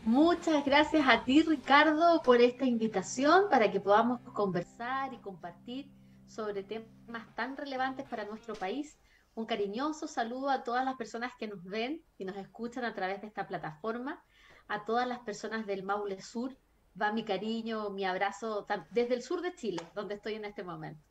Muchas gracias a ti, Ricardo, por esta invitación para que podamos conversar y compartir sobre temas tan relevantes para nuestro país. Un cariñoso saludo a todas las personas que nos ven y nos escuchan a través de esta plataforma, a todas las personas del Maule Sur. Va mi cariño, mi abrazo desde el sur de Chile, donde estoy en este momento.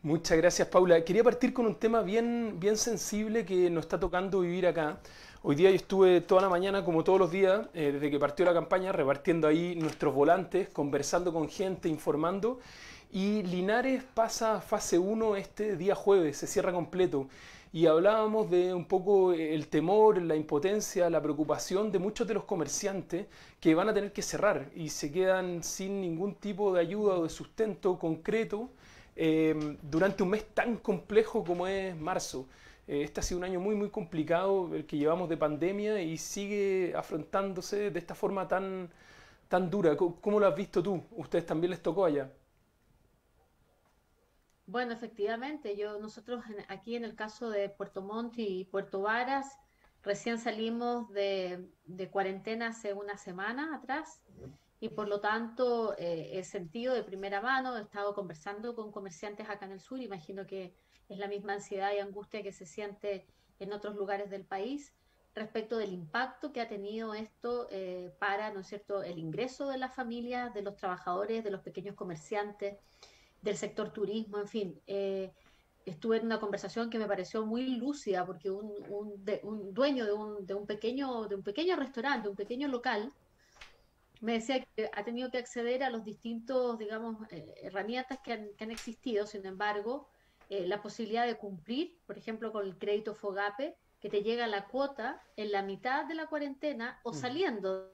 Muchas gracias, Paula. Quería partir con un tema bien sensible que nos está tocando vivir acá. Hoy día yo estuve toda la mañana, como todos los días, desde que partió la campaña, repartiendo ahí nuestros volantes, conversando con gente, informando. Y Linares pasa a fase uno este día jueves, se cierra completo. Y hablábamos de un poco el temor, la impotencia, la preocupación de muchos de los comerciantes que van a tener que cerrar y se quedan sin ningún tipo de ayuda o de sustento concreto durante un mes tan complejo como es marzo. Este ha sido un año muy complicado el que llevamos de pandemia y sigue afrontándose de esta forma tan dura. ¿Cómo lo has visto tú? ¿Ustedes también les tocó allá? Bueno, efectivamente, nosotros aquí en el caso de Puerto Montt y Puerto Varas, recién salimos de cuarentena hace una semana atrás y por lo tanto he sentido de primera mano, he estado conversando con comerciantes acá en el sur, imagino que es la misma ansiedad y angustia que se siente en otros lugares del país respecto del impacto que ha tenido esto para, ¿no es cierto?, el ingreso de las familias, de los trabajadores, de los pequeños comerciantes del sector turismo, en fin. Estuve en una conversación que me pareció muy lúcida porque un dueño de un pequeño restaurante, un pequeño local, me decía que ha tenido que acceder a los distintos, digamos, herramientas que han existido, sin embargo, la posibilidad de cumplir, por ejemplo, con el crédito FOGAPE, que te llega la cuota en la mitad de la cuarentena o Mm. saliendo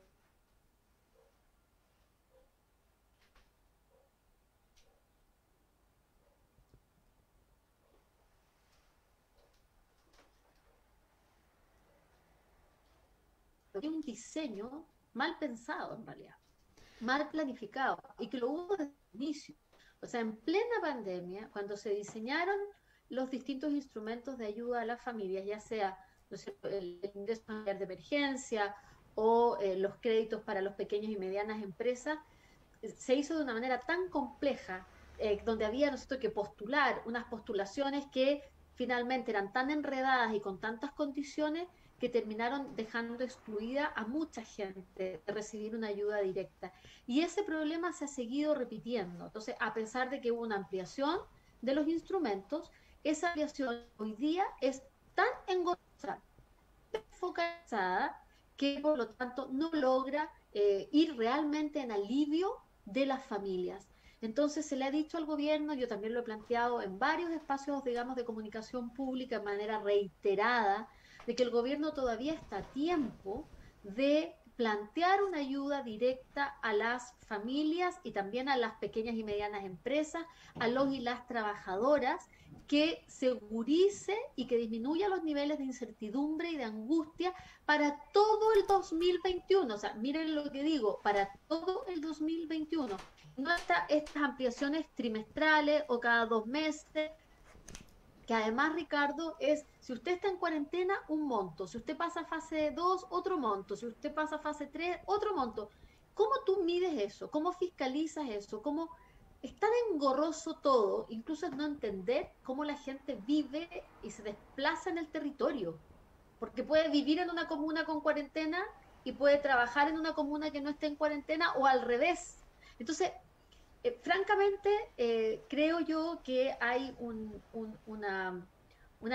de un diseño mal pensado en realidad, mal planificado y que lo hubo desde el inicio. O sea, en plena pandemia, cuando se diseñaron los distintos instrumentos de ayuda a las familias, ya sea, ¿no es cierto?, el ingreso familiar de emergencia o los créditos para los pequeños y medianas empresas, se hizo de una manera tan compleja, donde había nosotros que postular unas postulaciones que finalmente eran tan enredadas y con tantas condiciones que terminaron dejando excluida a mucha gente de recibir una ayuda directa. Y ese problema se ha seguido repitiendo. Entonces, a pesar de que hubo una ampliación de los instrumentos, esa ampliación hoy día es tan engorrosa, focalizada, que por lo tanto no logra ir realmente en alivio de las familias. Entonces se le ha dicho al gobierno, yo también lo he planteado en varios espacios, digamos, de comunicación pública de manera reiterada, de que el gobierno todavía está a tiempo de plantear una ayuda directa a las familias y también a las pequeñas y medianas empresas, a los y las trabajadoras, que segurice y que disminuya los niveles de incertidumbre y de angustia para todo el 2021. O sea, miren lo que digo, para todo el 2021. No estas ampliaciones trimestrales o cada 2 meses, que además, Ricardo, es, si usted está en cuarentena, un monto, si usted pasa a fase 2 otro monto, si usted pasa a fase 3 otro monto. ¿Cómo tú mides eso? ¿Cómo fiscalizas eso? ¿Cómo es tan engorroso todo, incluso es no entender cómo la gente vive y se desplaza en el territorio? Porque puede vivir en una comuna con cuarentena y puede trabajar en una comuna que no esté en cuarentena o al revés. Entonces, francamente, creo yo que hay una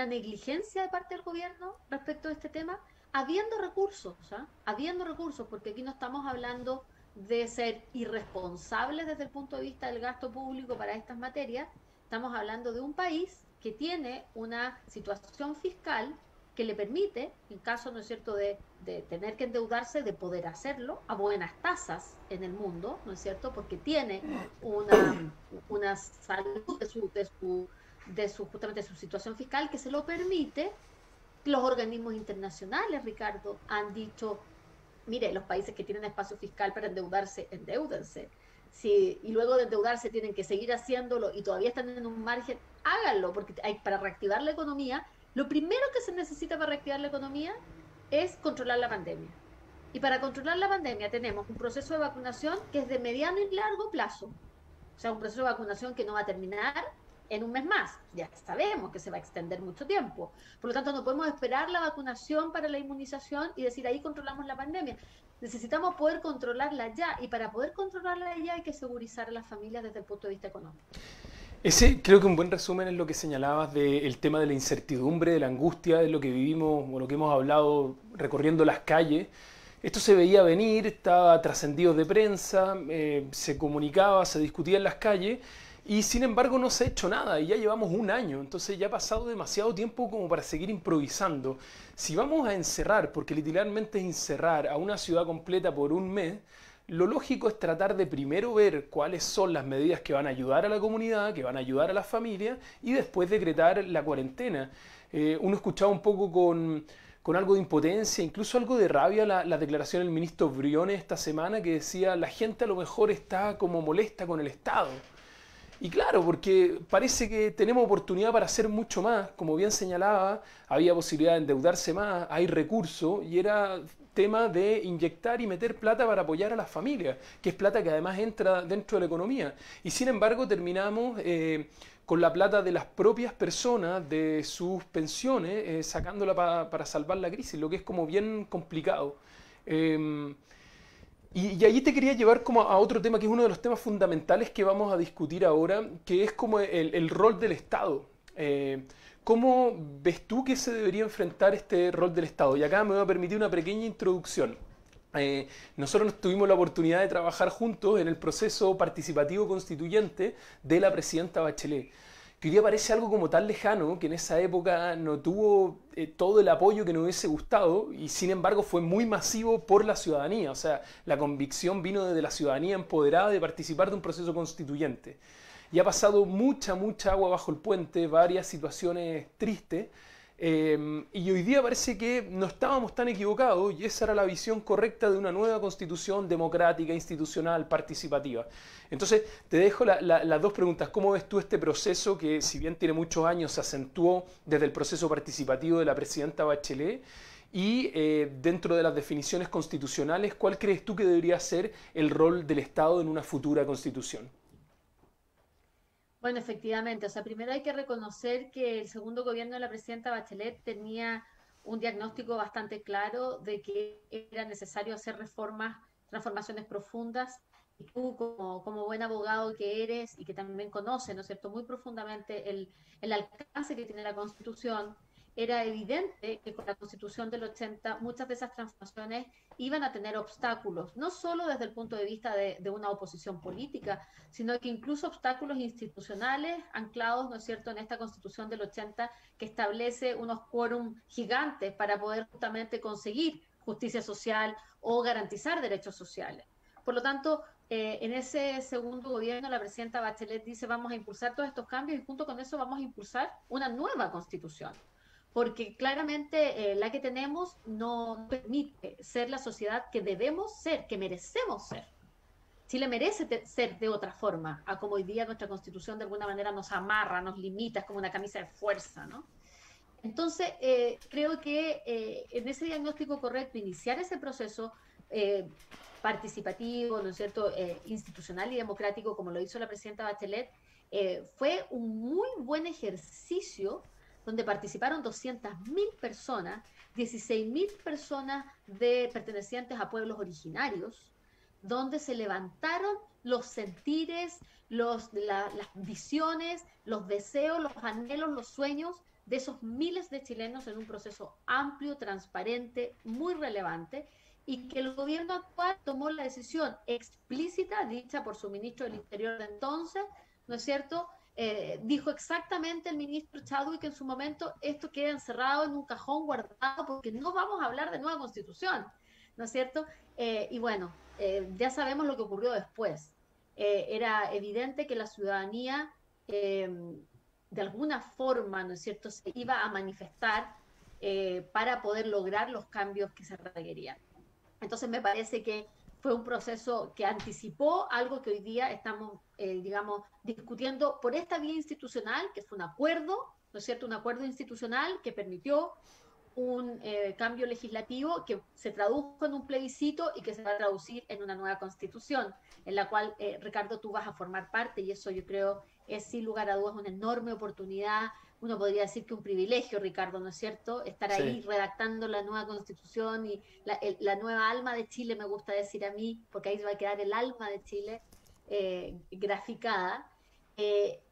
negligencia de parte del gobierno respecto a este tema, habiendo recursos, ¿ah? Habiendo recursos, porque aquí no estamos hablando de ser irresponsables desde el punto de vista del gasto público para estas materias, estamos hablando de un país que tiene una situación fiscal que le permite, en caso, ¿no es cierto?, de tener que endeudarse, de poder hacerlo a buenas tasas en el mundo, ¿no es cierto?, porque tiene una, una salud justamente su situación fiscal que se lo permite. Los organismos internacionales, Ricardo, han dicho, mire, los países que tienen espacio fiscal para endeudarse, endeúdense. Si, y luego de endeudarse tienen que seguir haciéndolo y todavía están en un margen, háganlo, porque hay, para reactivar la economía, lo primero que se necesita para reactivar la economía es controlar la pandemia. Y para controlar la pandemia tenemos un proceso de vacunación que es de mediano y largo plazo. O sea, un proceso de vacunación que no va a terminar en un mes más. Ya sabemos que se va a extender mucho tiempo. Por lo tanto, no podemos esperar la vacunación para la inmunización y decir ahí controlamos la pandemia. Necesitamos poder controlarla ya, y para poder controlarla ya hay que segurizar a las familias desde el punto de vista económico. Ese creo que un buen resumen es lo que señalabas del tema de la incertidumbre, de la angustia, de lo que vivimos o lo que hemos hablado recorriendo las calles. Esto se veía venir, estaba trascendido de prensa, se comunicaba, se discutía en las calles y sin embargo no se ha hecho nada y ya llevamos un año, entonces ya ha pasado demasiado tiempo como para seguir improvisando. Si vamos a encerrar, porque literalmente es encerrar a una ciudad completa por un mes, lo lógico es tratar de primero ver cuáles son las medidas que van a ayudar a la comunidad, que van a ayudar a las familias y después decretar la cuarentena. Uno escuchaba un poco con algo de impotencia, incluso algo de rabia, la declaración del ministro Briones esta semana que decía la gente a lo mejor está como molesta con el Estado. Y claro, porque parece que tenemos oportunidad para hacer mucho más, como bien señalaba, había posibilidad de endeudarse más, hay recursos y era tema de inyectar y meter plata para apoyar a las familias, que es plata que además entra dentro de la economía. Y sin embargo terminamos con la plata de las propias personas, de sus pensiones, sacándola para salvar la crisis, lo que es como bien complicado. Eh, y allí te quería llevar como a otro tema que es uno de los temas fundamentales que vamos a discutir ahora, que es como el rol del Estado. ¿Cómo ves tú que se debería enfrentar este rol del Estado? Y acá me voy a permitir una pequeña introducción. Nosotros tuvimos la oportunidad de trabajar juntos en el proceso participativo constituyente de la presidenta Bachelet, que hoy día parece algo como tan lejano que en esa época no tuvo todo el apoyo que nos hubiese gustado y sin embargo fue muy masivo por la ciudadanía, o sea, la convicción vino desde la ciudadanía empoderada de participar de un proceso constituyente. Y ha pasado mucha agua bajo el puente, varias situaciones tristes, y hoy día parece que no estábamos tan equivocados y esa era la visión correcta de una nueva constitución democrática, institucional, participativa. Entonces, te dejo las dos preguntas. ¿Cómo ves tú este proceso que, si bien tiene muchos años, se acentuó desde el proceso participativo de la presidenta Bachelet? Y dentro de las definiciones constitucionales, ¿cuál crees tú que debería ser el rol del Estado en una futura constitución? Bueno, efectivamente, o sea, primero hay que reconocer que el segundo gobierno de la presidenta Bachelet tenía un diagnóstico bastante claro de que era necesario hacer reformas, transformaciones profundas. Y tú, como buen abogado que eres y que también conoce, ¿no es cierto?, muy profundamente el alcance que tiene la Constitución, era evidente que con la Constitución del 80 muchas de esas transformaciones iban a tener obstáculos, no solo desde el punto de vista de una oposición política, sino que incluso obstáculos institucionales anclados, ¿no es cierto?, en esta Constitución del 80 que establece unos quórum gigantes para poder justamente conseguir justicia social o garantizar derechos sociales. Por lo tanto, en ese segundo gobierno, la presidenta Bachelet dice vamos a impulsar todos estos cambios y junto con eso vamos a impulsar una nueva constitución, porque claramente la que tenemos no permite ser la sociedad que debemos ser, que merecemos ser. Chile merece ser de otra forma, a como hoy día nuestra constitución de alguna manera nos amarra, nos limita, es como una camisa de fuerza, ¿no? Entonces, creo que en ese diagnóstico correcto, iniciar ese proceso eh, participativo, ¿no es cierto?, institucional y democrático, como lo hizo la presidenta Bachelet, fue un muy buen ejercicio donde participaron 200.000 personas, 16.000 personas pertenecientes a pueblos originarios, donde se levantaron los sentires, las visiones, los deseos, los anhelos, los sueños de esos miles de chilenos en un proceso amplio, transparente, muy relevante, y que el gobierno actual tomó la decisión explícita, dicha por su ministro del Interior de entonces, ¿no es cierto? Dijo exactamente el ministro Chadwick en su momento, esto queda encerrado en un cajón guardado porque no vamos a hablar de nueva constitución, ¿no es cierto? Y bueno, ya sabemos lo que ocurrió después. Era evidente que la ciudadanía eh, de alguna forma, ¿no es cierto?, se iba a manifestar para poder lograr los cambios que se requerían. Entonces me parece que fue un proceso que anticipó algo que hoy día estamos, digamos, discutiendo por esta vía institucional, que fue un acuerdo, ¿no es cierto?, un acuerdo institucional que permitió un cambio legislativo que se tradujo en un plebiscito y que se va a traducir en una nueva constitución, en la cual, Ricardo, tú vas a formar parte, y eso yo creo es sin lugar a dudas una enorme oportunidad. Uno podría decir que un privilegio, Ricardo, ¿no es cierto? Estar Sí. ahí redactando la nueva constitución y la nueva alma de Chile, me gusta decir a mí, porque ahí va a quedar el alma de Chile graficada.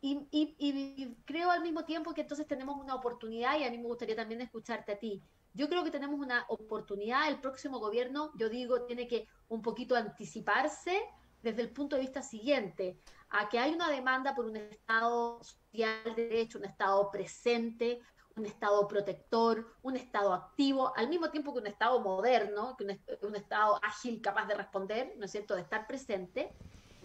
Y creo al mismo tiempo que entonces tenemos una oportunidad, y a mí me gustaría también escucharte a ti. Yo creo que tenemos una oportunidad. El próximo gobierno, yo digo, tiene que un poquito anticiparse desde el punto de vista siguiente, a que hay una demanda por un Estado social de derecho, un Estado presente, un Estado protector, un Estado activo, al mismo tiempo que un Estado moderno, que un Estado ágil, capaz de responder, ¿no es cierto?, de estar presente.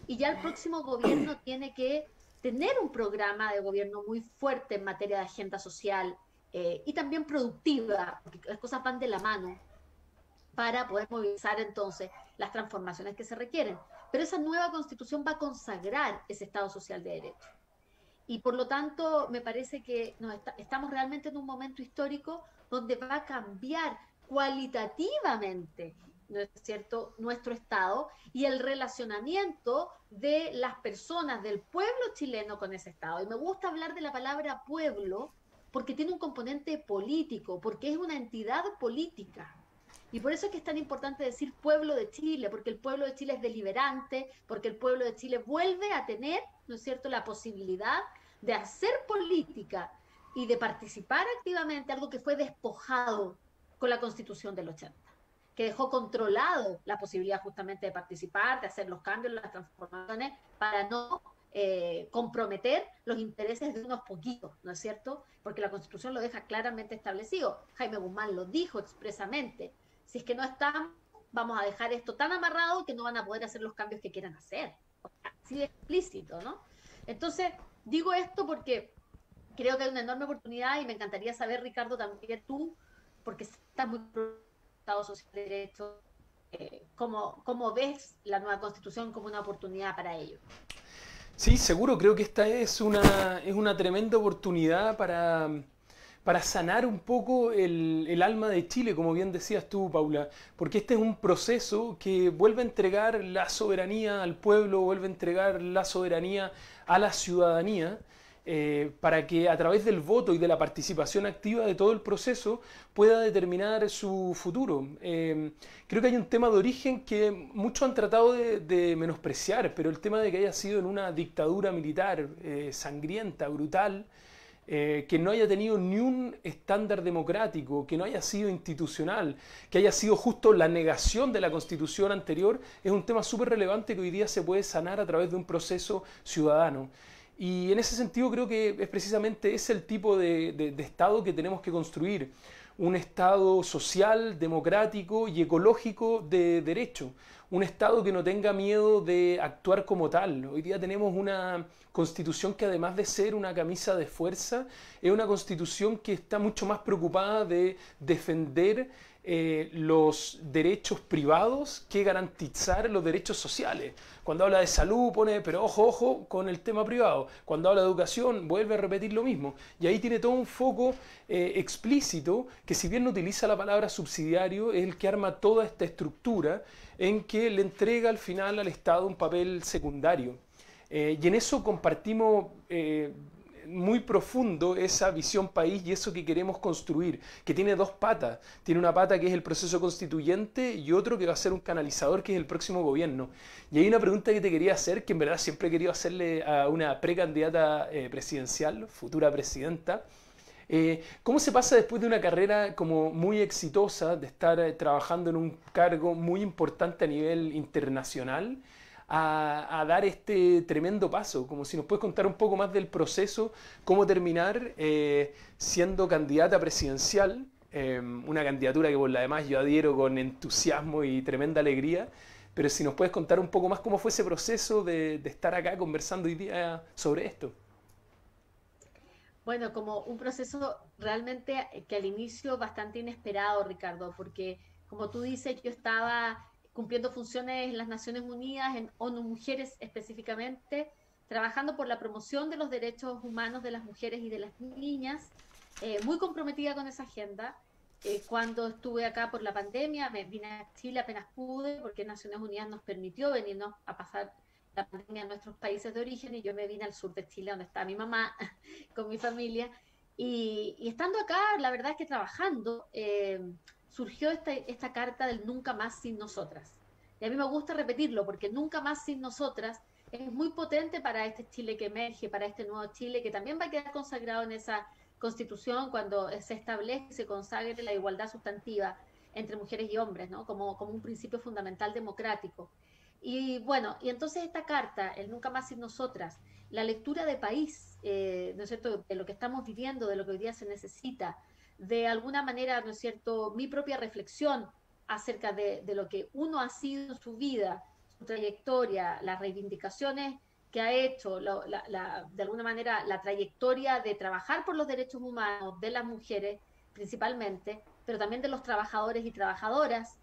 Y ya el próximo gobierno tiene que tener un programa de gobierno muy fuerte en materia de agenda social y también productiva, porque las cosas van de la mano para poder movilizar entonces las transformaciones que se requieren. Pero esa nueva constitución va a consagrar ese Estado social de derecho. Y por lo tanto, me parece que estamos realmente en un momento histórico donde va a cambiar cualitativamente, ¿no es cierto?, nuestro Estado y el relacionamiento de las personas, del pueblo chileno con ese Estado. Y me gusta hablar de la palabra pueblo porque tiene un componente político, porque es una entidad política. Y por eso es que es tan importante decir pueblo de Chile, porque el pueblo de Chile es deliberante, porque el pueblo de Chile vuelve a tener, ¿no es cierto?, la posibilidad de hacer política y de participar activamente, algo que fue despojado con la Constitución del 80, que dejó controlado la posibilidad justamente de participar, de hacer los cambios, las transformaciones, para no comprometer los intereses de unos poquitos, ¿no es cierto? Porque la Constitución lo deja claramente establecido. Jaime Guzmán lo dijo expresamente. Si es que no están, vamos a dejar esto tan amarrado que no van a poder hacer los cambios que quieran hacer. Así de explícito, ¿no? Entonces, digo esto porque creo que hay una enorme oportunidad y me encantaría saber, Ricardo, también tú, porque estás muy Estado social de derecho, ¿cómo ves la nueva constitución como una oportunidad para ello? Sí, seguro, creo que esta es una tremenda oportunidad para sanar un poco el alma de Chile, como bien decías tú, Paula, porque este es un proceso que vuelve a entregar la soberanía al pueblo, vuelve a entregar la soberanía a la ciudadanía, para que a través del voto y de la participación activa de todo el proceso pueda determinar su futuro. Creo que hay un tema de origen que muchos han tratado de menospreciar, pero el tema de que haya sido en una dictadura militar sangrienta, brutal, que no haya tenido ni un estándar democrático, que no haya sido institucional, que haya sido justo la negación de la constitución anterior, es un tema súper relevante que hoy día se puede sanar a través de un proceso ciudadano. Y en ese sentido creo que es precisamente ese el tipo de Estado que tenemos que construir. Un Estado social, democrático y ecológico de derecho. Un Estado que no tenga miedo de actuar como tal. Hoy día tenemos una constitución que además de ser una camisa de fuerza, es una constitución que está mucho más preocupada de defender los derechos privados que garantizar los derechos sociales. Cuando habla de salud pone, pero ojo, ojo con el tema privado. Cuando habla de educación vuelve a repetir lo mismo. Y ahí tiene todo un foco explícito que, si bien no utiliza la palabra subsidiario, es el que arma toda esta estructura en que le entrega al final al Estado un papel secundario. Y en eso compartimos muy profundo esa visión país y eso que queremos construir, que tiene dos patas. Tiene una pata que es el proceso constituyente y otro que va a ser un canalizador, que es el próximo gobierno. Y hay una pregunta que te quería hacer, que en verdad siempre he querido hacerle a una precandidata presidencial, futura presidenta. ¿Cómo se pasa después de una carrera como muy exitosa, de estar trabajando en un cargo muy importante a nivel internacional, a dar este tremendo paso? Como si nos puedes contar un poco más del proceso, cómo terminar siendo candidata presidencial, una candidatura que por la demás yo adhiero con entusiasmo y tremenda alegría, pero si nos puedes contar un poco más cómo fue ese proceso de estar acá conversando hoy día sobre esto. Bueno, como un proceso realmente que al inicio bastante inesperado, Ricardo, porque como tú dices, yo estaba cumpliendo funciones en las Naciones Unidas, en ONU Mujeres específicamente, trabajando por la promoción de los derechos humanos de las mujeres y de las niñas, muy comprometida con esa agenda. cuando estuve acá por la pandemia, me vine a Chile apenas pude, porque Naciones Unidas nos permitió venirnos a pasar la pandemia en nuestros países de origen, y yo me vine al sur de Chile, donde está mi mamá, con mi familia. Y estando acá, la verdad es que trabajando, surgió esta carta del nunca más sin nosotras. Y a mí me gusta repetirlo, porque nunca más sin nosotras es muy potente para este Chile que emerge, para este nuevo Chile, que también va a quedar consagrado en esa Constitución cuando se establece y se consagre la igualdad sustantiva entre mujeres y hombres, ¿no? Como un principio fundamental democrático. Y bueno, y entonces esta carta, el nunca más sin nosotras, la lectura de país, ¿no es cierto?, de lo que estamos viviendo, de lo que hoy día se necesita, de alguna manera, ¿no es cierto?, mi propia reflexión acerca de lo que uno ha sido en su vida, su trayectoria, las reivindicaciones que ha hecho, de alguna manera, la trayectoria de trabajar por los derechos humanos de las mujeres principalmente, pero también de los trabajadores y trabajadoras,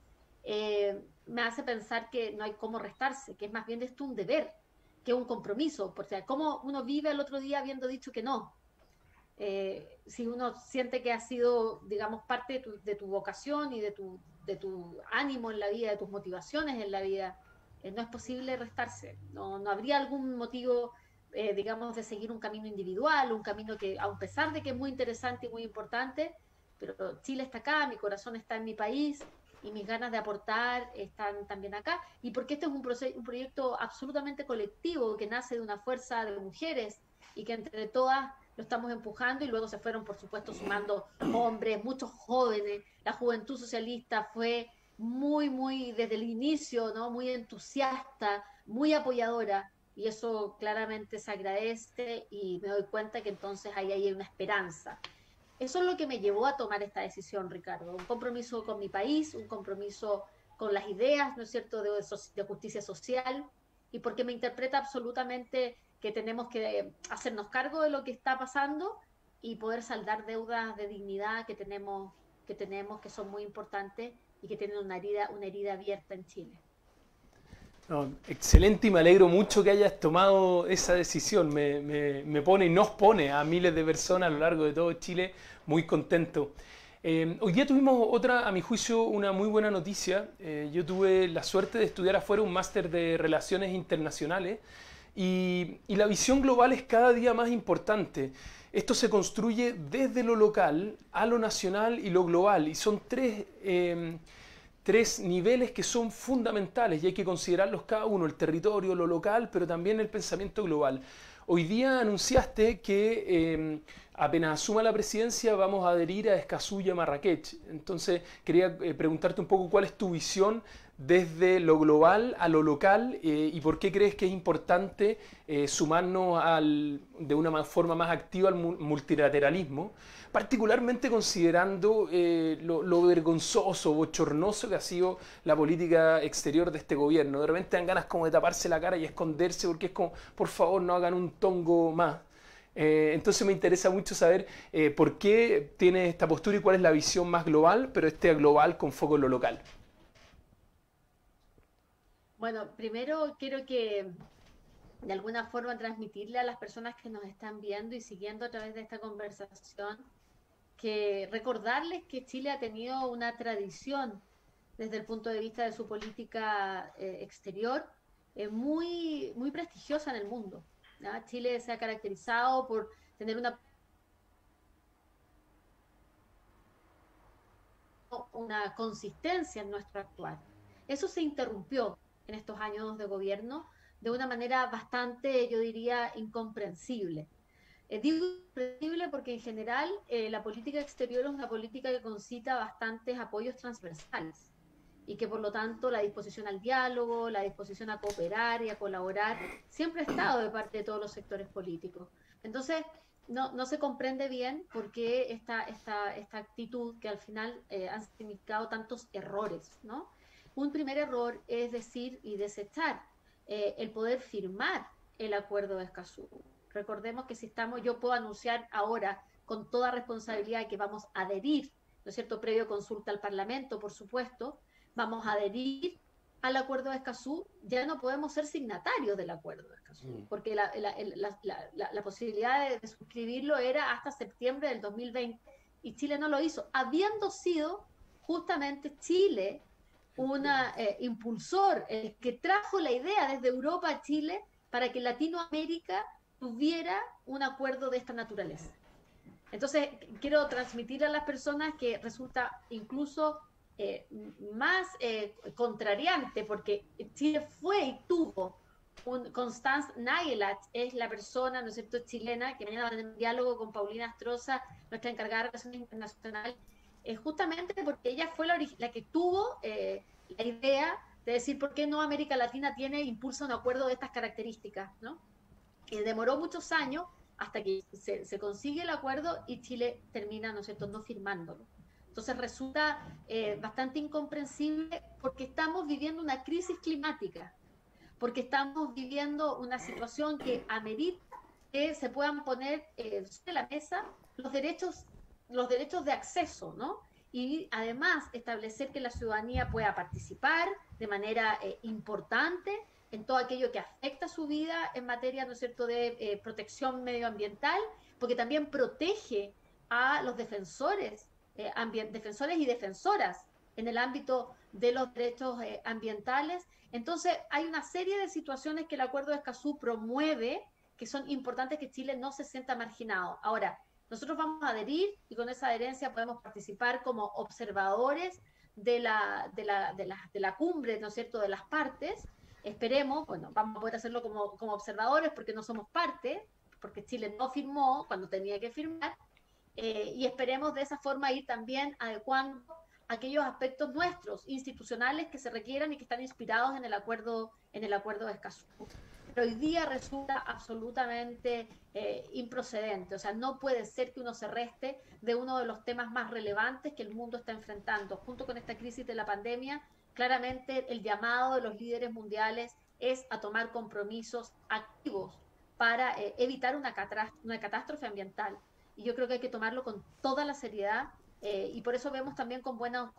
me hace pensar que no hay cómo restarse, que es más bien esto un deber, que un compromiso, porque cómo uno vive al otro día habiendo dicho que no. Si uno siente que ha sido, digamos, parte de tu vocación y de tu ánimo en la vida, de tus motivaciones en la vida, no es posible restarse. No habría algún motivo, digamos, de seguir un camino individual, un camino que, a pesar de que es muy interesante y muy importante, pero Chile está acá, mi corazón está en mi país y mis ganas de aportar están también acá. Y porque este es un proyecto absolutamente colectivo que nace de una fuerza de mujeres y que entre todas lo estamos empujando, y luego se fueron, por supuesto, sumando hombres, muchos jóvenes. La juventud socialista fue muy, desde el inicio, ¿no?, muy entusiasta, muy apoyadora, y eso claramente se agradece, y me doy cuenta que entonces ahí hay una esperanza. Eso es lo que me llevó a tomar esta decisión, Ricardo. Un compromiso con mi país, un compromiso con las ideas, ¿no es cierto?, de justicia social, y porque me interpreta absolutamente que tenemos que hacernos cargo de lo que está pasando y poder saldar deudas de dignidad que son muy importantes y que tienen una herida abierta en Chile. No, excelente, y me alegro mucho que hayas tomado esa decisión. Me pone y nos pone a miles de personas a lo largo de todo Chile muy contentos. Hoy día tuvimos otra, a mi juicio, una muy buena noticia. Yo tuve la suerte de estudiar afuera un máster de Relaciones Internacionales, y la visión global es cada día más importante. Esto se construye desde lo local a lo nacional y lo global, y son tres niveles que son fundamentales y hay que considerarlos cada uno: el territorio, lo local, pero también el pensamiento global. Hoy día anunciaste que apenas asuma la presidencia vamos a adherir a Escazú y a Marrakech. Entonces quería preguntarte un poco cuál es tu visión desde lo global a lo local, y por qué crees que es importante sumarnos de una forma más activa al multilateralismo, particularmente considerando lo vergonzoso, bochornoso que ha sido la política exterior de este gobierno. De repente dan ganas como de taparse la cara y esconderse, porque es como, por favor, no hagan un tongo más. Entonces me interesa mucho saber por qué tiene esta postura y cuál es la visión más global, pero global con foco en lo local. Bueno, primero quiero que de alguna forma transmitirle a las personas que nos están viendo y siguiendo a través de esta conversación, que recordarles que Chile ha tenido una tradición desde el punto de vista de su política exterior muy prestigiosa en el mundo, ¿ya? Chile se ha caracterizado por tener una consistencia en nuestro actuar. Eso se interrumpió en estos años de gobierno de una manera bastante, yo diría, incomprensible. Digo incomprensible porque en general la política exterior es una política que concita bastantes apoyos transversales, y que por lo tanto la disposición al diálogo, la disposición a cooperar y a colaborar siempre ha estado de parte de todos los sectores políticos. Entonces, no se comprende bien por qué esta actitud que al final ha significado tantos errores, ¿no? Un primer error es decir y desechar el poder firmar el acuerdo de Escazú. Recordemos que yo puedo anunciar ahora con toda responsabilidad que vamos a adherir, ¿no es cierto?, previo consulta al Parlamento, por supuesto, vamos a adherir al acuerdo de Escazú. Ya no podemos ser signatarios del acuerdo de Escazú, porque la posibilidad de suscribirlo era hasta septiembre del 2020, y Chile no lo hizo, habiendo sido justamente Chile un impulsor, el que trajo la idea desde Europa a Chile para que Latinoamérica tuviera un acuerdo de esta naturaleza. Entonces, quiero transmitir a las personas que resulta incluso más contrariante, porque Chile fue y tuvo Constance Nagelat, es la persona, ¿no es cierto?, chilena, que mañana va a tener un diálogo con Paulina Astroza, nuestra encargada de Relaciones Internacionales, justamente porque ella fue la que tuvo la idea de decir por qué no América Latina impulsa un acuerdo de estas características, ¿no? Demoró muchos años hasta que se consigue el acuerdo y Chile termina, ¿no es cierto?, no firmándolo. Entonces resulta bastante incomprensible porque estamos viviendo una crisis climática, porque estamos viviendo una situación que amerita que se puedan poner sobre la mesa los derechos de acceso, ¿no? Y además establecer que la ciudadanía pueda participar de manera importante en todo aquello que afecta su vida en materia, ¿no es cierto?, de protección medioambiental, porque también protege a los defensores y defensoras en el ámbito de los derechos ambientales. Entonces, hay una serie de situaciones que el Acuerdo de Escazú promueve que son importantes que Chile no se sienta marginado. Ahora, nosotros vamos a adherir y con esa adherencia podemos participar como observadores de la cumbre, ¿no es cierto?, de las partes. Esperemos, bueno, vamos a poder hacerlo como observadores porque no somos parte, porque Chile no firmó cuando tenía que firmar, y esperemos de esa forma ir también adecuando aquellos aspectos nuestros, institucionales, que se requieran y que están inspirados en el acuerdo de Escazú. Pero hoy día resulta absolutamente improcedente, o sea, no puede ser que uno se reste de uno de los temas más relevantes que el mundo está enfrentando. Junto con esta crisis de la pandemia, claramente el llamado de los líderes mundiales es a tomar compromisos activos para evitar una catástrofe ambiental. Y yo creo que hay que tomarlo con toda la seriedad, y por eso vemos también con buenos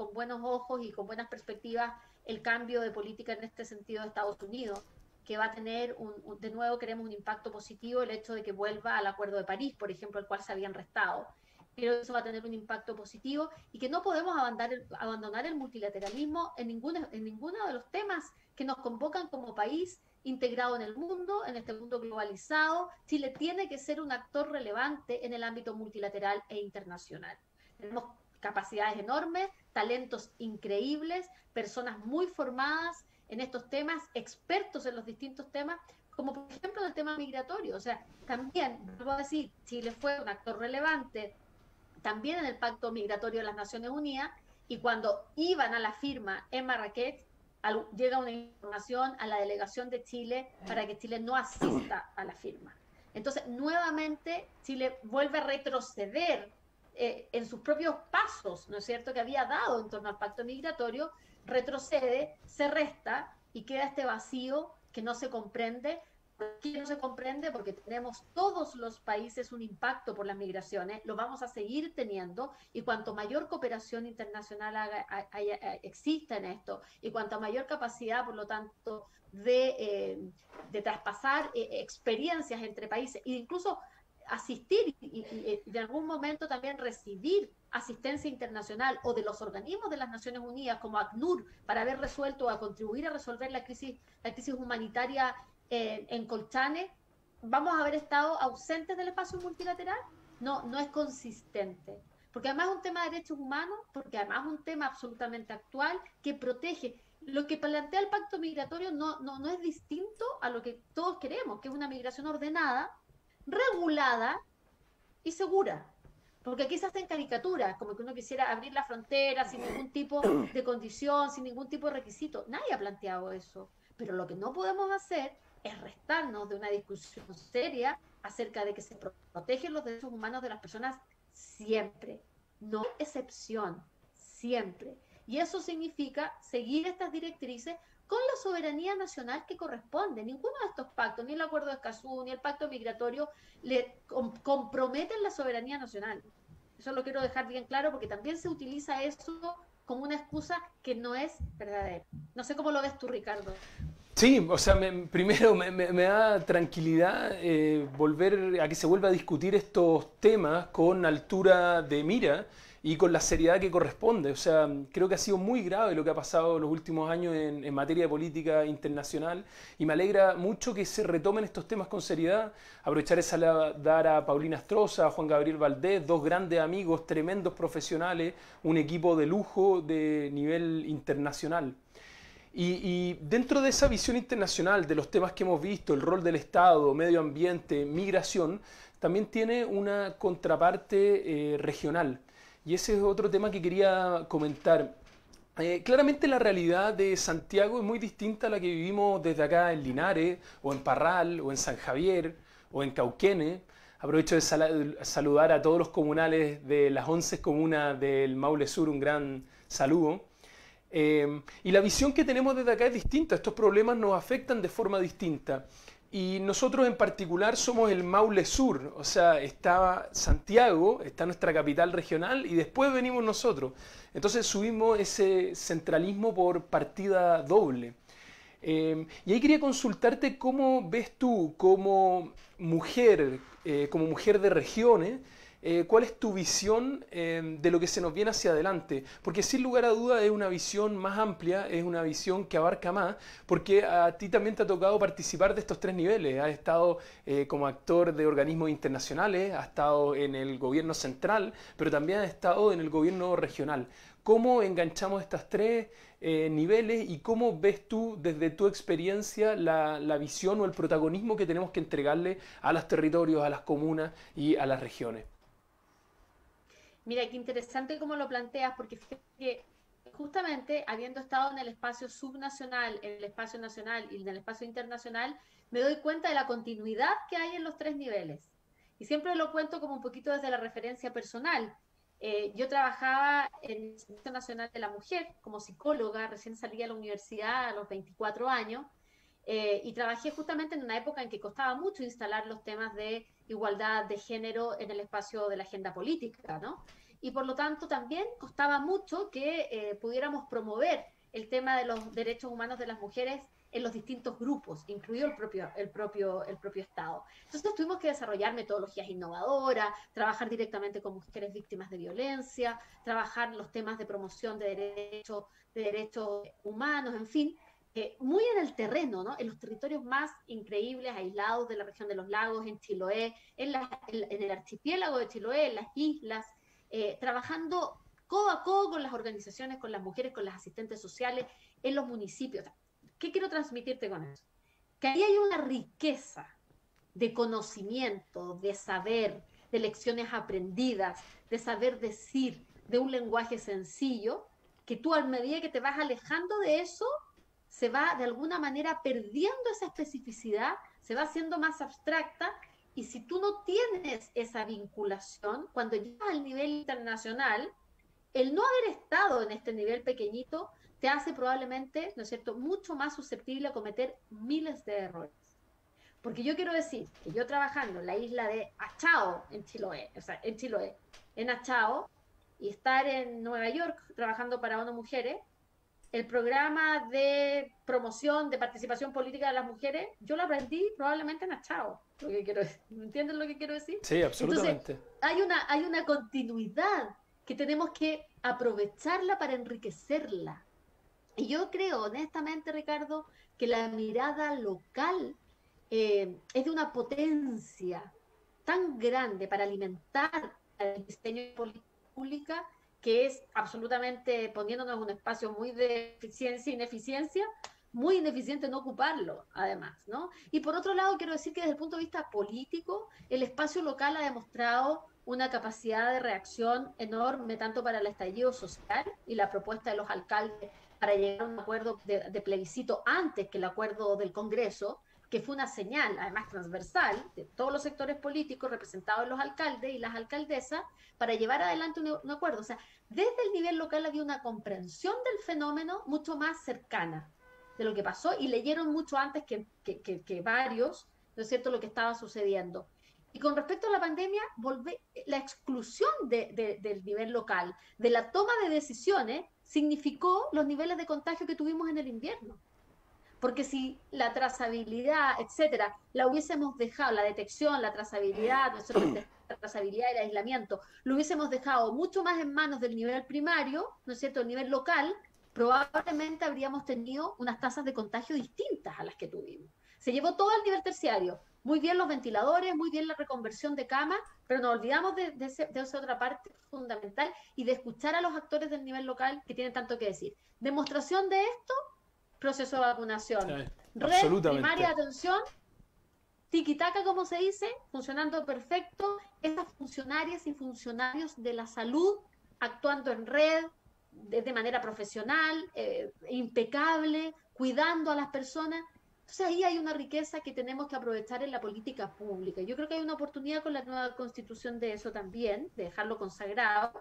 ojos y con buenas perspectivas el cambio de política en este sentido de Estados Unidos, que va a tener, de nuevo queremos un impacto positivo, el hecho de que vuelva al Acuerdo de París, por ejemplo, al cual se habían restado. Pero eso va a tener un impacto positivo y que no podemos abandonar el multilateralismo en ninguno de los temas que nos convocan como país integrado en el mundo, en este mundo globalizado. Chile tiene que ser un actor relevante en el ámbito multilateral e internacional. Tenemos capacidades enormes, talentos increíbles, personas muy formadas en estos temas, expertos en los distintos temas, como por ejemplo en el tema migratorio. O sea, también, vuelvo a decir, Chile fue un actor relevante también en el Pacto Migratorio de las Naciones Unidas, y cuando iban a la firma en Marrakech, llega una información a la delegación de Chile para que Chile no asista a la firma. Entonces, nuevamente, Chile vuelve a retroceder en sus propios pasos, ¿no es cierto?, que había dado en torno al pacto migratorio, retrocede, se resta y queda este vacío que no se comprende. ¿Por qué no se comprende? Porque tenemos todos los países un impacto por las migraciones, lo vamos a seguir teniendo, y cuanto mayor cooperación internacional exista en esto, y cuanto mayor capacidad, por lo tanto, de traspasar experiencias entre países, e incluso asistir y de algún momento también recibir asistencia internacional o de los organismos de las Naciones Unidas como ACNUR para haber resuelto o a contribuir a resolver la crisis humanitaria en Colchane, vamos a haber estado ausentes del espacio multilateral. No es consistente, porque además es un tema de derechos humanos, porque además es un tema absolutamente actual que protege. Lo que plantea el pacto migratorio no es distinto a lo que todos queremos, que es una migración ordenada, regulada y segura. Porque aquí se hacen caricaturas, como que uno quisiera abrir la frontera sin ningún tipo de condición, sin ningún tipo de requisito. Nadie ha planteado eso. Pero lo que no podemos hacer es restarnos de una discusión seria acerca de que se protegen los derechos humanos de las personas siempre, no excepción, siempre. Y eso significa seguir estas directrices con la soberanía nacional que corresponde. Ninguno de estos pactos, ni el Acuerdo de Escazú, ni el Pacto Migratorio, le comprometen la soberanía nacional. Eso lo quiero dejar bien claro, porque también se utiliza eso como una excusa que no es verdadera. No sé cómo lo ves tú, Ricardo. Sí, o sea, primero me da tranquilidad volver a que se vuelva a discutir estos temas con altura de mira y con la seriedad que corresponde. O sea, creo que ha sido muy grave lo que ha pasado en los últimos años en materia de política internacional y me alegra mucho que se retomen estos temas con seriedad. Aprovechar de saludar a Paulina Astroza, a Juan Gabriel Valdés, dos grandes amigos, tremendos profesionales, un equipo de lujo de nivel internacional. Y dentro de esa visión internacional de los temas que hemos visto, el rol del Estado, medio ambiente, migración, también tiene una contraparte regional. Y ese es otro tema que quería comentar. Claramente la realidad de Santiago es muy distinta a la que vivimos desde acá en Linares, o en Parral, o en San Javier, o en Cauquenes. Aprovecho de saludar a todos los comunales de las 11 comunas del Maule Sur, un gran saludo. Y la visión que tenemos desde acá es distinta, estos problemas nos afectan de forma distinta. Y nosotros en particular somos el Maule Sur, o sea, está Santiago, está nuestra capital regional y después venimos nosotros. Entonces subimos ese centralismo por partida doble. Y ahí quería consultarte cómo ves tú como mujer de regiones, cuál es tu visión de lo que se nos viene hacia adelante. Porque sin lugar a duda es una visión más amplia, es una visión que abarca más, porque a ti también te ha tocado participar de estos tres niveles. Has estado como actor de organismos internacionales, has estado en el gobierno central, pero también has estado en el gobierno regional. ¿Cómo enganchamos estas tres niveles y cómo ves tú desde tu experiencia la visión o el protagonismo que tenemos que entregarle a los territorios, a las comunas y a las regiones? Mira, qué interesante cómo lo planteas, porque fíjate que justamente habiendo estado en el espacio subnacional, en el espacio nacional y en el espacio internacional, me doy cuenta de la continuidad que hay en los tres niveles. Y siempre lo cuento como un poquito desde la referencia personal. Yo trabajaba en el Servicio Nacional de la Mujer como psicóloga, recién salí a la universidad a los 24 años, y trabajé justamente en una época en que costaba mucho instalar los temas de igualdad de género en el espacio de la agenda política, ¿no? Y por lo tanto también costaba mucho que pudiéramos promover el tema de los derechos humanos de las mujeres en los distintos grupos, incluido el propio Estado. Entonces tuvimos que desarrollar metodologías innovadoras, trabajar directamente con mujeres víctimas de violencia, trabajar los temas de promoción de derechos humanos, en fin, muy en el terreno, ¿no? En los territorios más increíbles, aislados de la región de los lagos, en Chiloé, en el archipiélago de Chiloé, en las islas, trabajando codo a codo con las organizaciones, con las mujeres, con las asistentes sociales en los municipios. ¿Qué quiero transmitirte con eso? Que ahí hay una riqueza de conocimiento, de saber, de lecciones aprendidas, de saber decir, de un lenguaje sencillo, que tú a medida que te vas alejando de eso, se va de alguna manera perdiendo esa especificidad, se va haciendo más abstracta, y si tú no tienes esa vinculación, cuando llegas al nivel internacional, el no haber estado en este nivel pequeñito te hace probablemente, ¿no es cierto?, mucho más susceptible a cometer miles de errores. Porque yo quiero decir que yo trabajando en la isla de Achao, en Chiloé, o sea, en Chiloé, en Achao, y estar en Nueva York trabajando para ONU Mujeres, el programa de promoción de participación política de las mujeres, yo lo aprendí probablemente en Achao. Lo que quiero decir. ¿Entienden lo que quiero decir? Sí, Entonces, absolutamente. hay una continuidad que tenemos que aprovecharla para enriquecerla. Y yo creo, honestamente, Ricardo, que la mirada local es de una potencia tan grande para alimentar el diseño de política pública, que es absolutamente poniéndonos en un espacio muy de eficiencia e ineficiencia, muy ineficiente no ocuparlo, además, ¿no? Y por otro lado, quiero decir que desde el punto de vista político, el espacio local ha demostrado una capacidad de reacción enorme, tanto para el estallido social y la propuesta de los alcaldes para llegar a un acuerdo de plebiscito antes que el acuerdo del Congreso, que fue una señal, además transversal, de todos los sectores políticos representados en los alcaldes y las alcaldesas, para llevar adelante un acuerdo. O sea, desde el nivel local había una comprensión del fenómeno mucho más cercana de lo que pasó y leyeron mucho antes que varios, ¿no es cierto?, lo que estaba sucediendo. Y con respecto a la pandemia, la exclusión del nivel local, de la toma de decisiones, significó los niveles de contagio que tuvimos en el invierno. Porque si la trazabilidad, etcétera, la hubiésemos dejado, la detección, la trazabilidad, ¿no es cierto? La trazabilidad y el aislamiento, lo hubiésemos dejado mucho más en manos del nivel primario, ¿no es cierto?, el nivel local, probablemente habríamos tenido unas tasas de contagio distintas a las que tuvimos. Se llevó todo al nivel terciario. Muy bien los ventiladores, muy bien la reconversión de camas, pero nos olvidamos de esa otra parte fundamental y de escuchar a los actores del nivel local que tienen tanto que decir. Demostración de esto, proceso de Sí, vacunación. Red primaria absolutamente. de atención, tiki-taka, como se dice, funcionando perfecto. Estas funcionarias y funcionarios de la salud actuando en red, de manera profesional, impecable, cuidando a las personas. Entonces ahí hay una riqueza que tenemos que aprovechar en la política pública. Yo creo que hay una oportunidad con la nueva constitución de eso también, de dejarlo consagrado,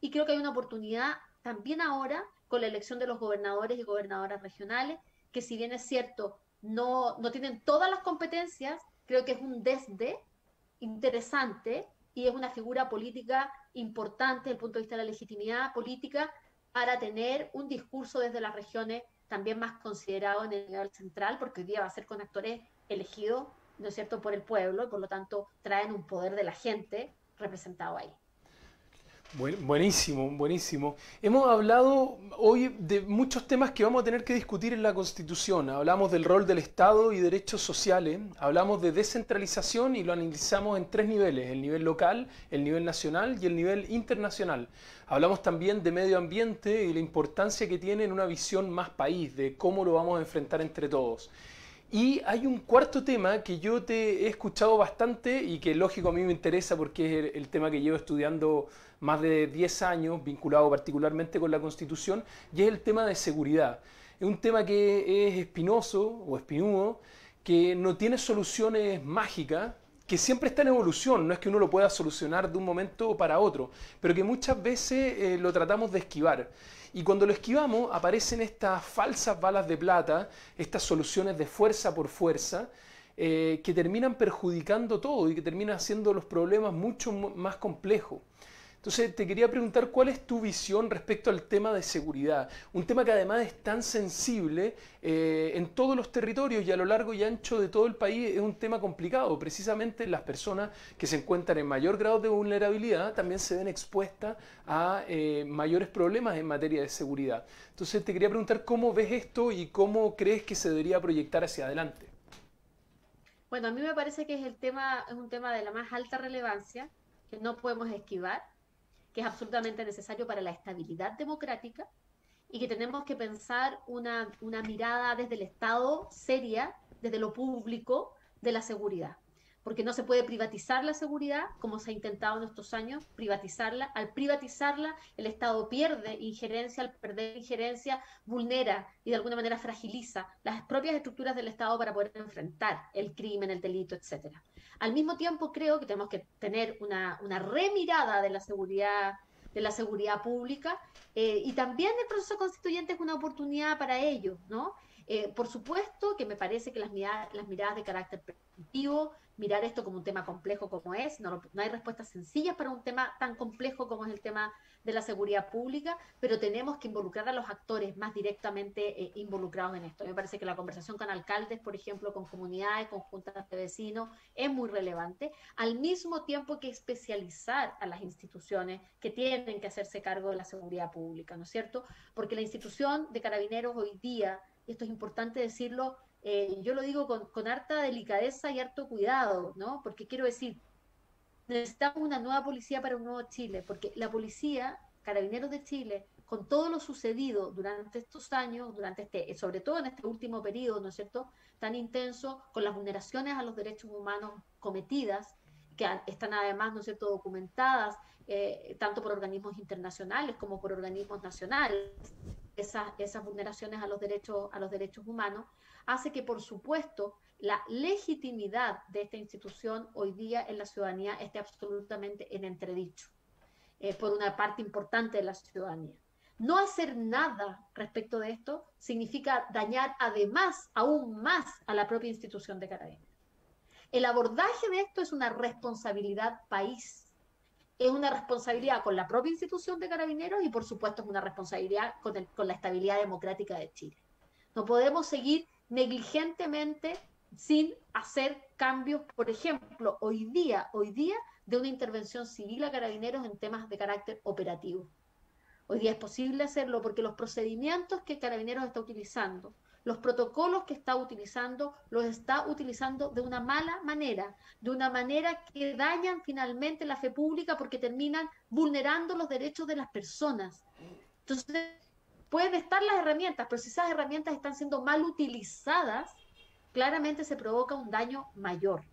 y creo que hay una oportunidad también ahora con la elección de los gobernadores y gobernadoras regionales, que si bien es cierto, no tienen todas las competencias, creo que es un desde interesante y es una figura política importante desde el punto de vista de la legitimidad política para tener un discurso desde las regiones también más considerado en el nivel central, porque hoy día va a ser con actores elegidos, ¿no es cierto?, por el pueblo, y por lo tanto traen un poder de la gente representado ahí. Buenísimo, buenísimo. Hemos hablado hoy de muchos temas que vamos a tener que discutir en la Constitución. Hablamos del rol del Estado y derechos sociales, hablamos de descentralización y lo analizamos en tres niveles, el nivel local, el nivel nacional y el nivel internacional. Hablamos también de medio ambiente y la importancia que tiene en una visión más país, de cómo lo vamos a enfrentar entre todos. Y hay un cuarto tema que yo te he escuchado bastante y que lógico a mí me interesa porque es el tema que llevo estudiando más de 10 años, vinculado particularmente con la Constitución, y es el tema de seguridad. Es un tema que es espinoso o espinudo, que no tiene soluciones mágicas, que siempre está en evolución, no es que uno lo pueda solucionar de un momento para otro, pero que muchas veces lo tratamos de esquivar. Y cuando lo esquivamos aparecen estas falsas balas de plata, estas soluciones de fuerza por fuerza, que terminan perjudicando todo y que terminan haciendo los problemas mucho más complejos. Entonces te quería preguntar cuál es tu visión respecto al tema de seguridad, un tema que además es tan sensible en todos los territorios y a lo largo y ancho de todo el país. Es un tema complicado. Precisamente las personas que se encuentran en mayor grado de vulnerabilidad también se ven expuestas a mayores problemas en materia de seguridad. Entonces te quería preguntar cómo ves esto y cómo crees que se debería proyectar hacia adelante. Bueno, a mí me parece que es un tema de la más alta relevancia, que no podemos esquivar, que es absolutamente necesario para la estabilidad democrática y que tenemos que pensar una mirada desde el Estado seria, desde lo público, de la seguridad. Porque no se puede privatizar la seguridad, como se ha intentado en estos años, privatizarla. Al privatizarla, el Estado pierde injerencia, al perder injerencia, vulnera y de alguna manera fragiliza las propias estructuras del Estado para poder enfrentar el crimen, el delito, etcétera. Al mismo tiempo, creo que tenemos que tener una remirada de la seguridad pública, y también el proceso constituyente es una oportunidad para ello, ¿no? Por supuesto que me parece que las miradas de carácter preventivo, mirar esto como un tema complejo como es, no hay respuestas sencillas para un tema tan complejo como es el tema de la seguridad pública, pero tenemos que involucrar a los actores más directamente involucrados en esto. Me parece que la conversación con alcaldes, por ejemplo, con comunidades, con juntas de vecinos, es muy relevante, al mismo tiempo que especializar a las instituciones que tienen que hacerse cargo de la seguridad pública, ¿no es cierto? Porque la institución de carabineros hoy día, y esto es importante decirlo, yo lo digo con harta delicadeza y harto cuidado, ¿no? Porque quiero decir, necesitamos una nueva policía para un nuevo Chile, porque la policía, Carabineros de Chile, con todo lo sucedido durante estos años, sobre todo en este último periodo, ¿no es cierto?, tan intenso, con las vulneraciones a los derechos humanos cometidas, que están además, ¿no es cierto?, documentadas, tanto por organismos internacionales como por organismos nacionales, esas vulneraciones a los derechos humanos, hace que, por supuesto, la legitimidad de esta institución hoy día en la ciudadanía esté absolutamente en entredicho, por una parte importante de la ciudadanía. No hacer nada respecto de esto significa dañar además, aún más, a la propia institución de Carabineros. El abordaje de esto es una responsabilidad país, es una responsabilidad con la propia institución de Carabineros y por supuesto es una responsabilidad con la estabilidad democrática de Chile. No podemos seguir negligentemente sin hacer cambios, por ejemplo, hoy día de una intervención civil a carabineros en temas de carácter operativo. Hoy día es posible hacerlo porque los procedimientos que Carabineros está utilizando, los protocolos que está utilizando, los está utilizando de una mala manera, de una manera que dañan finalmente la fe pública porque terminan vulnerando los derechos de las personas. Entonces, pueden estar las herramientas, pero si esas herramientas están siendo mal utilizadas, claramente se provoca un daño mayor.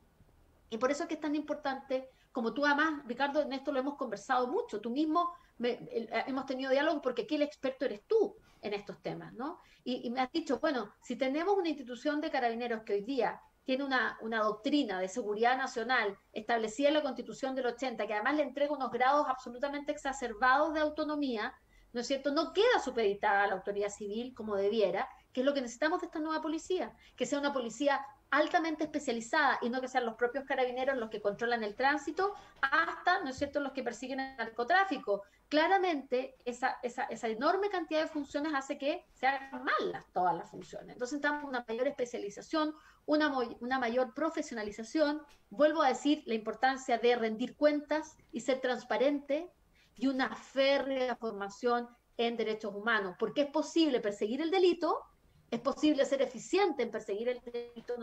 Y por eso es que es tan importante, como tú además, Ricardo, en esto lo hemos conversado mucho, tú mismo hemos tenido diálogos porque aquí el experto eres tú en estos temas, ¿no? Y me has dicho, bueno, si tenemos una institución de carabineros que hoy día tiene una doctrina de seguridad nacional establecida en la Constitución del 80, que además le entrega unos grados absolutamente exacerbados de autonomía, ¿no es cierto? No queda supeditada a la autoridad civil como debiera, que es lo que necesitamos de esta nueva policía, que sea una policía altamente especializada y no que sean los propios carabineros los que controlan el tránsito, hasta, ¿no es cierto?, los que persiguen el narcotráfico. Claramente, esa enorme cantidad de funciones hace que se hagan mal todas las funciones. Entonces, necesitamos una mayor especialización, una mayor profesionalización. Vuelvo a decir la importancia de rendir cuentas y ser transparente y una férrea formación en derechos humanos, porque es posible perseguir el delito, es posible ser eficiente en perseguir el delito,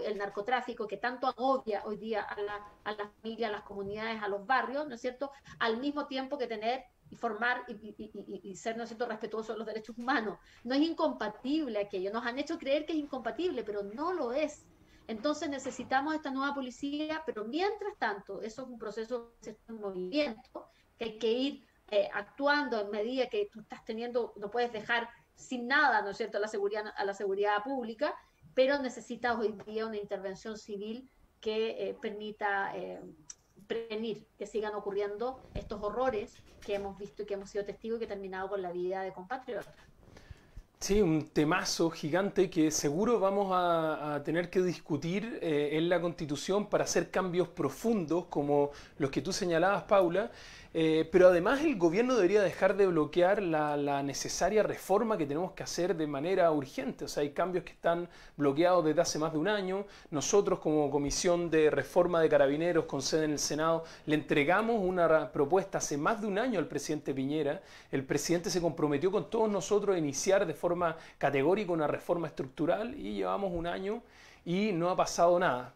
el narcotráfico que tanto agobia hoy día a la familia, a las comunidades, a los barrios, ¿no es cierto? Al mismo tiempo que tener y formar y ser, ¿no es cierto?, respetuoso de los derechos humanos. No es incompatible aquello. Nos han hecho creer que es incompatible, pero no lo es. Entonces necesitamos esta nueva policía, pero mientras tanto, eso es un proceso de movimiento que hay que ir actuando en medida que tú estás teniendo, no puedes dejar sin nada, ¿no es cierto?, a la seguridad pública, pero necesitas hoy día una intervención civil que permita prevenir que sigan ocurriendo estos horrores que hemos visto y que hemos sido testigos y que han terminado con la vida de compatriotas. Sí, un temazo gigante que seguro vamos a tener que discutir en la Constitución para hacer cambios profundos como los que tú señalabas, Paula. Pero además el gobierno debería dejar de bloquear la necesaria reforma que tenemos que hacer de manera urgente. O sea, hay cambios que están bloqueados desde hace más de un año. Nosotros como Comisión de Reforma de Carabineros con sede en el Senado le entregamos una propuesta hace más de un año al presidente Piñera. El presidente se comprometió con todos nosotros a iniciar de forma categórica una reforma estructural y llevamos un año y no ha pasado nada.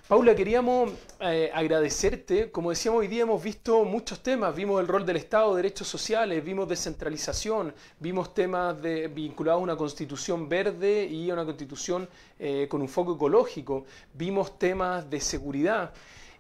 Paula, queríamos agradecerte. Como decíamos, hoy día hemos visto muchos temas. Vimos el rol del Estado, derechos sociales, vimos descentralización, vimos temas vinculados a una constitución verde y a una constitución con un foco ecológico. Vimos temas de seguridad.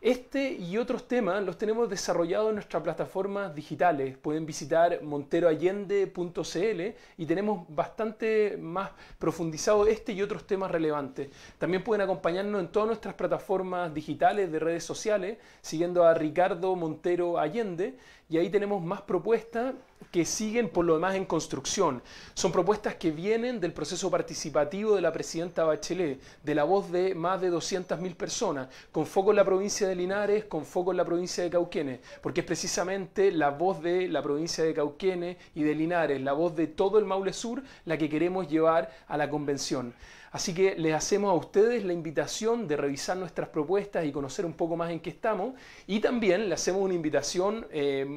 Este y otros temas los tenemos desarrollados en nuestras plataformas digitales. Pueden visitar monteroallende.cl y tenemos bastante más profundizado este y otros temas relevantes. También pueden acompañarnos en todas nuestras plataformas digitales de redes sociales, siguiendo a Ricardo Montero Allende, y ahí tenemos más propuestas que siguen por lo demás en construcción. Son propuestas que vienen del proceso participativo de la presidenta Bachelet, de la voz de más de 200.000 personas, con foco en la provincia de Linares, con foco en la provincia de Cauquenes, porque es precisamente la voz de la provincia de Cauquenes y de Linares, la voz de todo el Maule Sur, la que queremos llevar a la convención. Así que les hacemos a ustedes la invitación de revisar nuestras propuestas y conocer un poco más en qué estamos. Y también le hacemos una invitación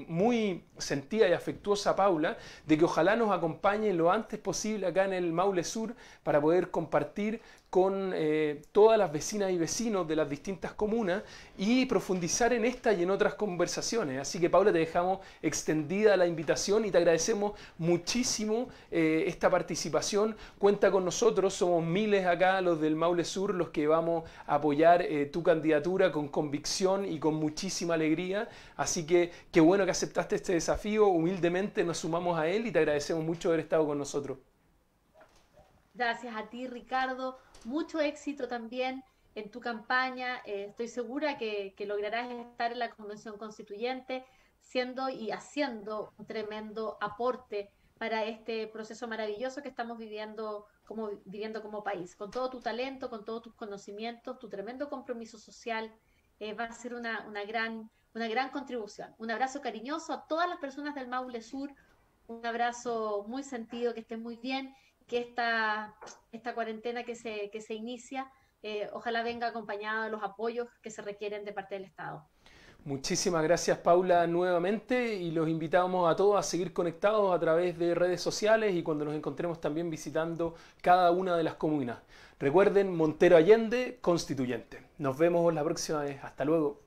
muy sentida y afectuosa a Paula de que ojalá nos acompañe lo antes posible acá en el Maule Sur para poder compartir con todas las vecinas y vecinos de las distintas comunas y profundizar en esta y en otras conversaciones. Así que, Paula, te dejamos extendida la invitación y te agradecemos muchísimo esta participación. Cuenta con nosotros, somos miles acá, los del Maule Sur, los que vamos a apoyar tu candidatura con convicción y con muchísima alegría. Así que qué bueno que aceptaste este desafío, humildemente nos sumamos a él y te agradecemos mucho haber estado con nosotros. Gracias a ti, Ricardo. Mucho éxito también en tu campaña. Estoy segura que lograrás estar en la Convención Constituyente siendo y haciendo un tremendo aporte para este proceso maravilloso que estamos viviendo como país. Con todo tu talento, con todos tus conocimientos, tu tremendo compromiso social, va a ser una gran contribución. Un abrazo cariñoso a todas las personas del Maule Sur, un abrazo muy sentido, que estén muy bien que esta cuarentena que se inicia, ojalá venga acompañada de los apoyos que se requieren de parte del Estado. Muchísimas gracias, Paula, nuevamente, y los invitamos a todos a seguir conectados a través de redes sociales y cuando nos encontremos también visitando cada una de las comunas. Recuerden, Montero Allende, Constituyente. Nos vemos la próxima vez. Hasta luego.